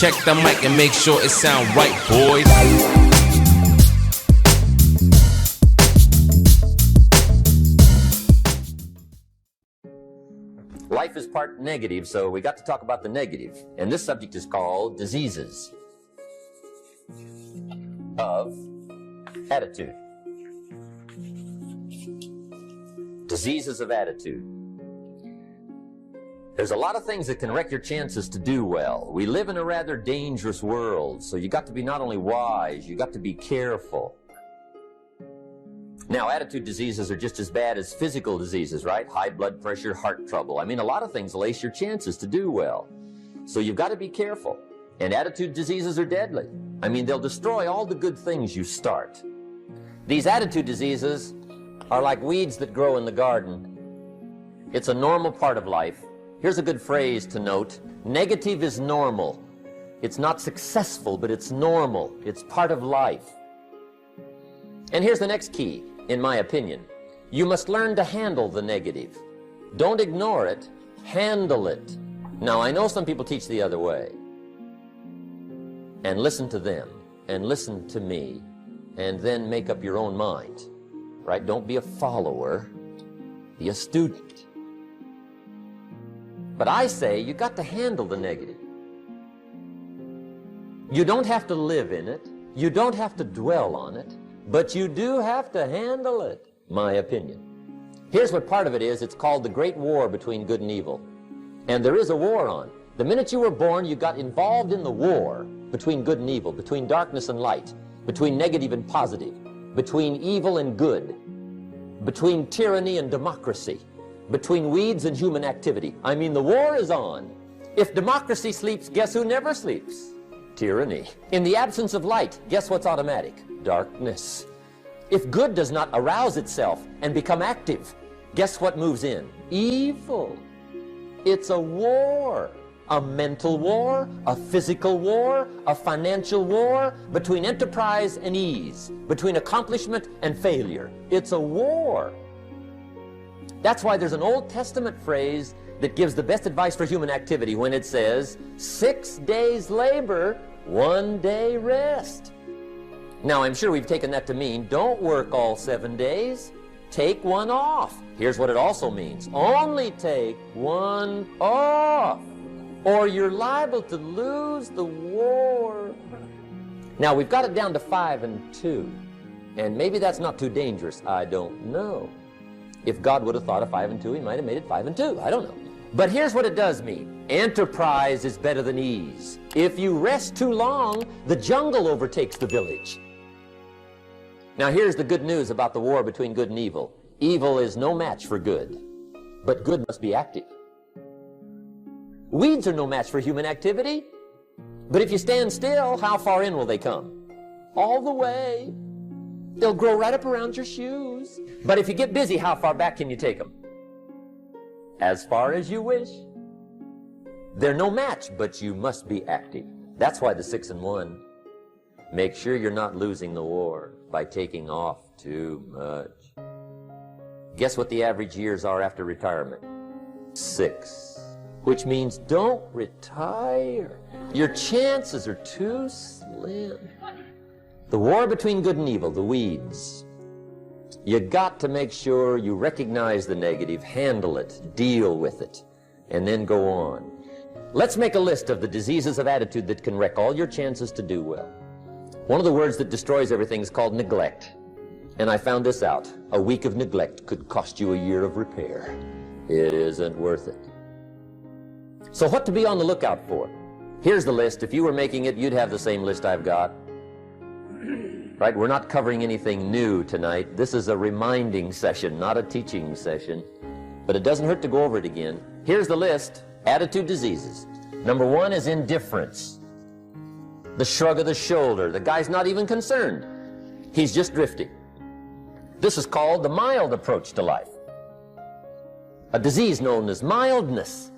check the mic and make sure it sound right, boys. Life is part negative, so we got to talk about the negative. And this subject is called diseases of attitude. Diseases of attitude. There's a lot of things that can wreck your chances to do well. We live in a rather dangerous world, so you got to be not only wise, you got to be careful. Now, attitude diseases are just as bad as physical diseases, right? High blood pressure, heart trouble. I mean, a lot of things lace your chances to do well. So you've got to be careful. And attitude diseases are deadly. I mean, they'll destroy all the good things you start. These attitude diseases are like weeds that grow in the garden. It's a normal part of life. Here's a good phrase to note. Negative is normal. It's not successful, but it's normal. It's part of life. And here's the next key, in my opinion. You must learn to handle the negative. Don't ignore it, handle it. Now, I know some people teach the other way. And listen to them, and listen to me, and then make up your own mind. Right? Don't be a follower, be a student. But I say you got to handle the negative. You don't have to live in it, you don't have to dwell on it, but you do have to handle it, my opinion. Here's what part of it is. It's called the Great War between good and evil. And there is a war on. The minute you were born, you got involved in the war between good and evil, between darkness and light, between negative and positive, between evil and good, between tyranny and democracy, between weeds and human activity. I mean, the war is on. If democracy sleeps, guess who never sleeps? Tyranny. In the absence of light, guess what's automatic? Darkness. If good does not arouse itself and become active, guess what moves in? Evil. It's a war. A mental war, a physical war, a financial war, between enterprise and ease, between accomplishment and failure. It's a war. That's why there's an Old Testament phrase that gives the best advice for human activity when it says, 6 days labor, 1 day rest. Now, I'm sure we've taken that to mean, don't work all 7 days, take one off. Here's what it also means, only take one off, or you're liable to lose the war. Now, we've got it down to 5 and 2, and maybe that's not too dangerous, I don't know. If God would have thought of 5 and 2, he might have made it 5 and 2, I don't know. But here's what it does mean. Enterprise is better than ease. If you rest too long, the jungle overtakes the village. Now, here's the good news about the war between good and evil. Evil is no match for good, but good must be active. Weeds are no match for human activity, but if you stand still, how far in will they come? All the way. They'll grow right up around your shoes. But if you get busy, how far back can you take them? As far as you wish. They're no match, but you must be active. That's why the 6 and 1. Make sure you're not losing the war by taking off too much. Guess what the average years are after retirement? 6. Which means don't retire. Your chances are too slim. The war between good and evil, the weeds. You got to make sure you recognize the negative, handle it, deal with it, and then go on. Let's make a list of the diseases of attitude that can wreck all your chances to do well. One of the words that destroys everything is called neglect. And I found this out. A week of neglect could cost you a year of repair. It isn't worth it. So what to be on the lookout for? Here's the list. If you were making it, you'd have the same list I've got. Right? We're not covering anything new tonight. This is a reminding session, not a teaching session. But it doesn't hurt to go over it again. Here's the list. Attitude diseases. Number 1 is indifference. The shrug of the shoulder. The guy's not even concerned. He's just drifting. This is called the mild approach to life. A disease known as mildness.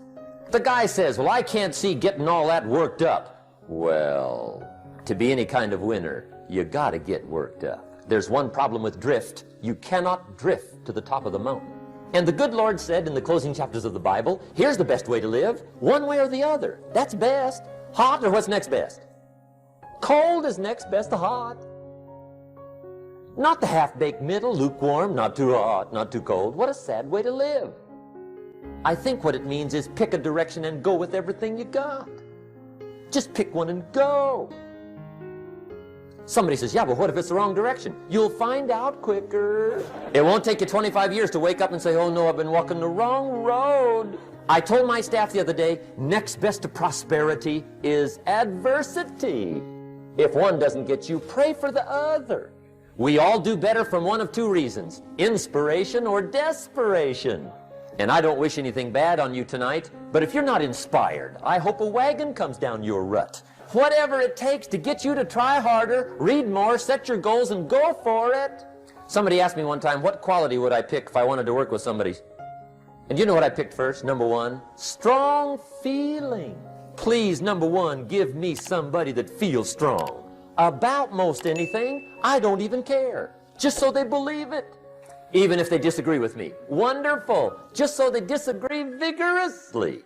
The guy says, well, I can't see getting all that worked up. Well, to be any kind of winner, you gotta get worked up. There's one problem with drift. You cannot drift to the top of the mountain. And the good Lord said in the closing chapters of the Bible, here's the best way to live, one way or the other. That's best. Hot or what's next best? Cold is next best to hot. Not the half-baked middle, lukewarm, not too hot, not too cold. What a sad way to live. I think what it means is pick a direction and go with everything you got. Just pick one and go. Somebody says, yeah, but what if it's the wrong direction? You'll find out quicker. It won't take you 25 years to wake up and say, oh no, I've been walking the wrong road. I told my staff the other day, next best to prosperity is adversity. If one doesn't get you, pray for the other. We all do better from one of two reasons, inspiration or desperation. And I don't wish anything bad on you tonight, but if you're not inspired, I hope a wagon comes down your rut. Whatever it takes to get you to try harder, read more, set your goals, and go for it. Somebody asked me one time, what quality would I pick if I wanted to work with somebody? And you know what I picked first? Number one, strong feeling. Please, number one, give me somebody that feels strong. About most anything, I don't even care. Just so they believe it. Even if they disagree with me. Wonderful. Just so they disagree vigorously.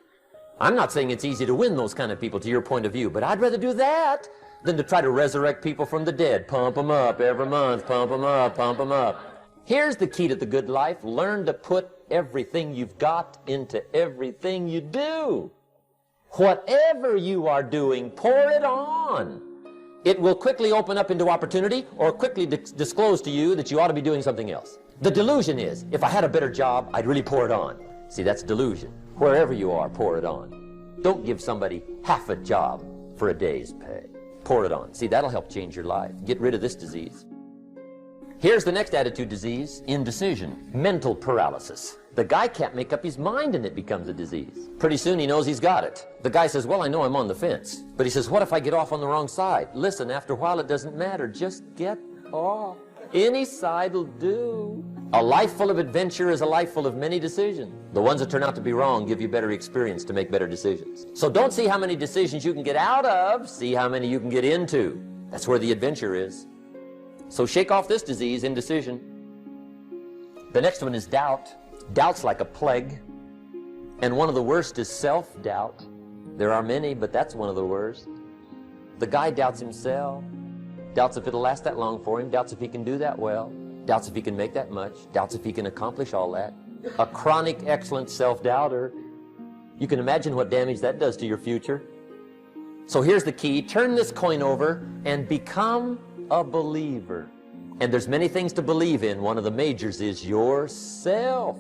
I'm not saying it's easy to win those kind of people to your point of view, but I'd rather do that than to try to resurrect people from the dead. Pump them up every month, pump them up, pump them up. Here's the key to the good life. Learn to put everything you've got into everything you do. Whatever you are doing, pour it on. It will quickly open up into opportunity or quickly disclose to you that you ought to be doing something else. The delusion is, if I had a better job, I'd really pour it on. See, that's delusion. Wherever you are, pour it on. Don't give somebody half a job for a day's pay. Pour it on. See, that'll help change your life. Get rid of this disease. Here's the next attitude disease, indecision, mental paralysis. The guy can't make up his mind and it becomes a disease. Pretty soon he knows he's got it. The guy says, well, I know I'm on the fence. But he says, what if I get off on the wrong side? Listen, after a while it doesn't matter. Just get off. Any side will do. A life full of adventure is a life full of many decisions. The ones that turn out to be wrong give you better experience to make better decisions. So don't see how many decisions you can get out of, see how many you can get into. That's where the adventure is. So shake off this disease, indecision. The next one is doubt. Doubt's like a plague. And one of the worst is self-doubt. There are many, but that's one of the worst. The guy doubts himself. Doubts if it'll last that long for him. Doubts if he can do that well. Doubts if he can make that much. Doubts if he can accomplish all that. A chronic, excellent self-doubter. You can imagine what damage that does to your future. So here's the key. Turn this coin over and become a believer. And there's many things to believe in. One of the majors is yourself.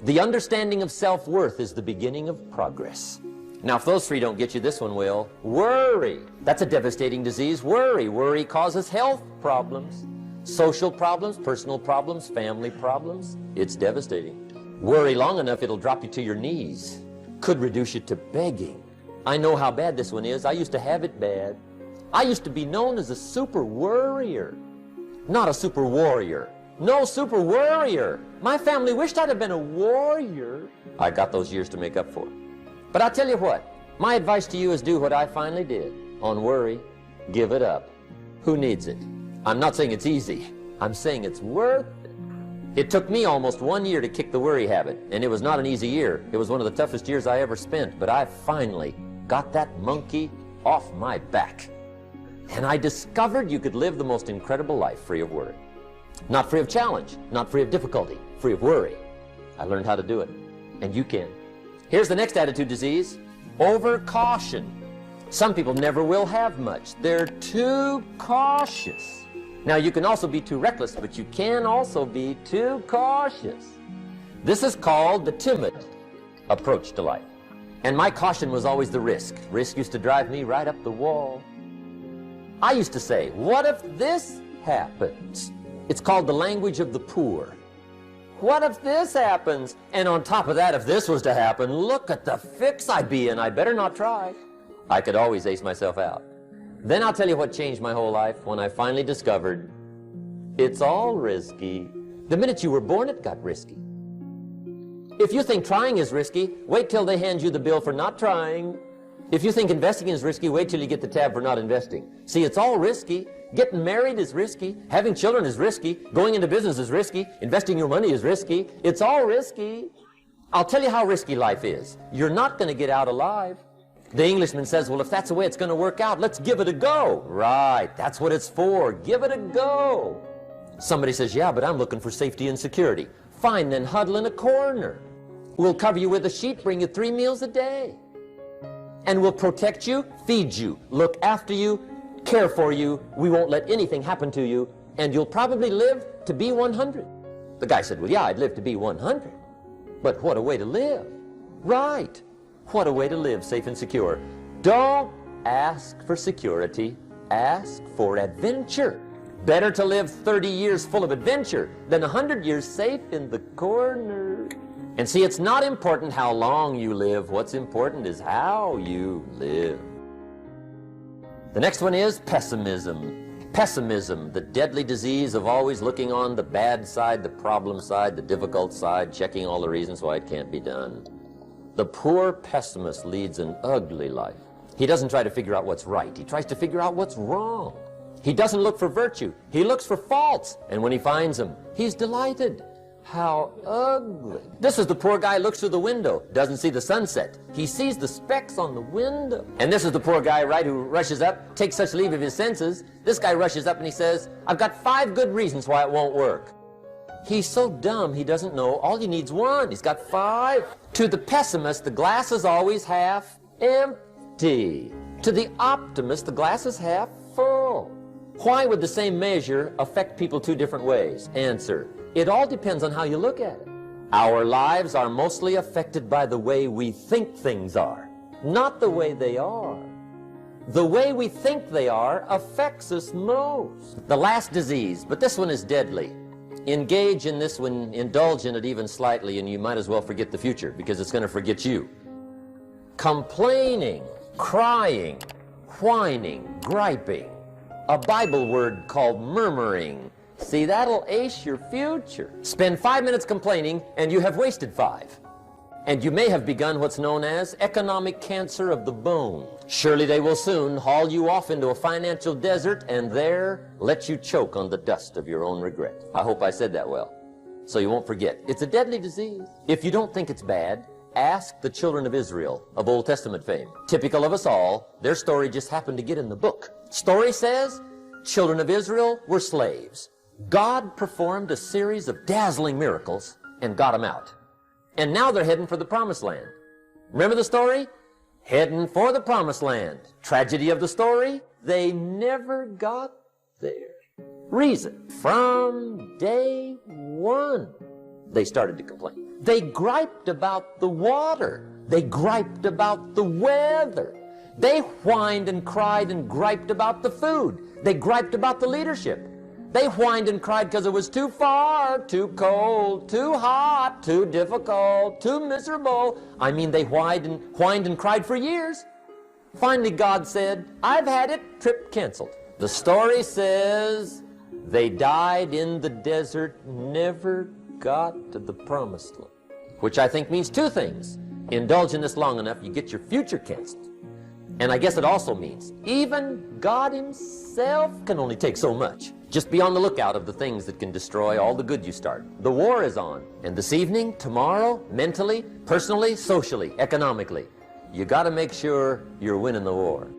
The understanding of self-worth is the beginning of progress. Now, if those three don't get you, this one will. Worry. That's a devastating disease. Worry causes health problems, social problems, personal problems, family problems. It's devastating. Worry long enough, it'll drop you to your knees. Could reduce you to begging. I know how bad this one is. I used to have it bad. I used to be known as a super worrier. Not a super warrior. No, super worrier. My family wished I'd have been a warrior. I got those years to make up for it. But I'll tell you what, my advice to you is do what I finally did. On worry, give it up. Who needs it? I'm not saying it's easy. I'm saying it's worth it. It took me almost 1 year to kick the worry habit, and it was not an easy year. It was one of the toughest years I ever spent, but I finally got that monkey off my back. And I discovered you could live the most incredible life free of worry. Not free of challenge, not free of difficulty, free of worry. I learned how to do it, and you can. Here's the next attitude disease, overcaution. Some people never will have much. They're too cautious. Now, you can also be too reckless, but you can also be too cautious. This is called the timid approach to life. And my caution was always the risk. Risk used to drive me right up the wall. I used to say, what if this happens? It's called the language of the poor. What if this happens? And on top of that, if this was to happen, look at the fix I'd be in. I better not try. I could always ace myself out. Then I'll tell you what changed my whole life when I finally discovered it's all risky. The minute you were born, it got risky. If you think trying is risky, wait till they hand you the bill for not trying. If you think investing is risky, wait till you get the tab for not investing. See, it's all risky. Getting married is risky. Having children is risky. Going into business is risky. Investing your money is risky. It's all risky. I'll tell you how risky life is. You're not going to get out alive. The Englishman says, well, if that's the way it's going to work out, let's give it a go. Right, that's what it's for. Give it a go. Somebody says, yeah, but I'm looking for safety and security. Fine, then huddle in a corner. We'll cover you with a sheet, bring you 3 meals a day. And we'll protect you, feed you, look after you, care for you. We won't let anything happen to you, and you'll probably live to be 100. The guy said, well, yeah, I'd live to be 100. But what a way to live. Right. What a way to live, safe and secure. Don't ask for security. Ask for adventure. Better to live 30 years full of adventure than 100 years safe in the corner. And see, it's not important how long you live. What's important is how you live. The next one is pessimism. Pessimism, the deadly disease of always looking on the bad side, the problem side, the difficult side, checking all the reasons why it can't be done. The poor pessimist leads an ugly life. He doesn't try to figure out what's right. He tries to figure out what's wrong. He doesn't look for virtue. He looks for faults. And when he finds them, he's delighted. How ugly. This is the poor guy who looks through the window, doesn't see the sunset. He sees the specks on the window. And this is the poor guy, right, who rushes up, takes such leave of his senses. This guy rushes up and he says, I've got 5 good reasons why it won't work. He's so dumb he doesn't know all he needs 1. He's got 5. To the pessimist, the glass is always half empty. To the optimist, the glass is half full. Why would the same measure affect people 2 different ways? Answer. It all depends on how you look at it. Our lives are mostly affected by the way we think things are, not the way they are. The way we think they are affects us most. The last disease, but this one is deadly. Engage in this one, indulge in it even slightly, and you might as well forget the future because it's going to forget you. Complaining, crying, whining, griping. A Bible word called murmuring. See, that'll ace your future. Spend 5 minutes complaining, and you have wasted 5. And you may have begun what's known as economic cancer of the bone. Surely they will soon haul you off into a financial desert and there let you choke on the dust of your own regret. I hope I said that well, so you won't forget. It's a deadly disease. If you don't think it's bad, ask the children of Israel of Old Testament fame. Typical of us all, their story just happened to get in the book. Story says, children of Israel were slaves. God performed a series of dazzling miracles and got them out. And now they're heading for the promised land. Remember the story? Heading for the promised land. Tragedy of the story? They never got there. Reason? From day 1, they started to complain. They griped about the water. They griped about the weather. They whined and cried and griped about the food. They griped about the leadership. They whined and cried because it was too far, too cold, too hot, too difficult, too miserable. I mean, they whined and cried for years. Finally, God said, I've had it, trip canceled. The story says they died in the desert, never got to the promised land. Which I think means 2 things. Indulge in this long enough, you get your future canceled. And I guess it also means even God himself can only take so much. Just be on the lookout of the things that can destroy all the good you start. The war is on. And this evening, tomorrow, mentally, personally, socially, economically, you got to make sure you're winning the war.